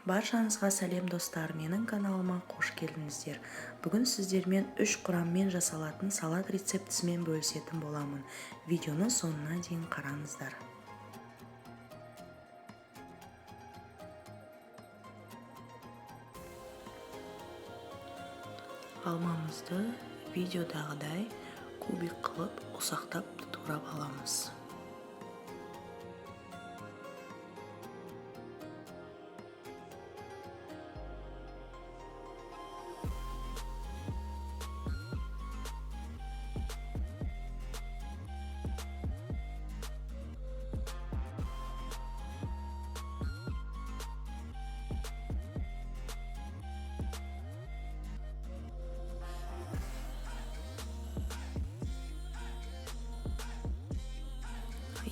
Баршаңызға сәлем достар, менің каналыма қош келдіңіздер. Бүгін сіздермен 3 құраммен жасалатын салат рецептісімен бөлісетін боламын. Видеоны соңына дейін қараңыздар. Алмамызды видеодағыдай кубик қылып ұсақтап турап аламыз.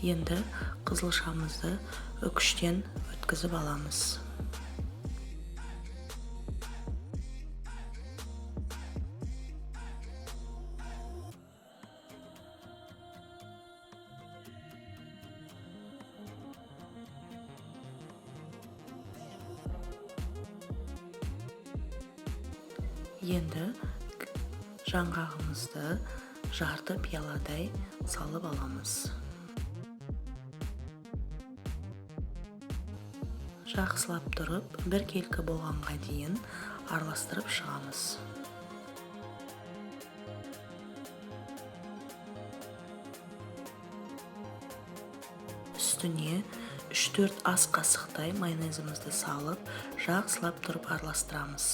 Енді қызылшамызды үкіштен өткізіп аламыз. Енді жаңғағымызды жарты пияладай салып аламыз. Жақсылап тұрып, бір келкі болғанға дейін араластырып шығамыз. Үстіне 3-4 ас қасықтай майонезімізді салып, жақсылап тұрып араластырамыз.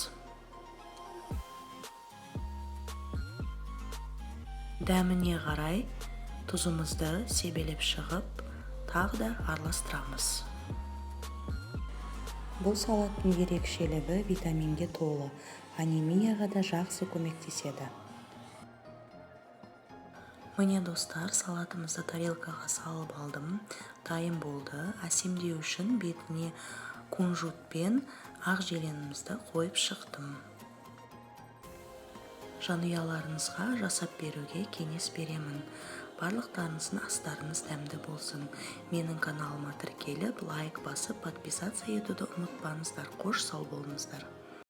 Дәміне қарай тұзымызды себелеп шығып, тағы да араластырамыз. Бұл салаттың ерекшелігі витаминге толы, анемияға да жақсы көмектеседі. Міне достар, салатымызды тарелкаға салып алдым. Дайын болды. Әсемдеу үшін бетіне кунжут пен ақ желенімізді қойып шықтым. Жанұяларыңызға жасап беруге кеңес беремін. Барлықтарыңыздың астарыңыз дәмді болсын. Менің каналыма тіркеліп, лайк басып, подписаться етуді ұмытпаңыздар. Қош сау болыңыздар.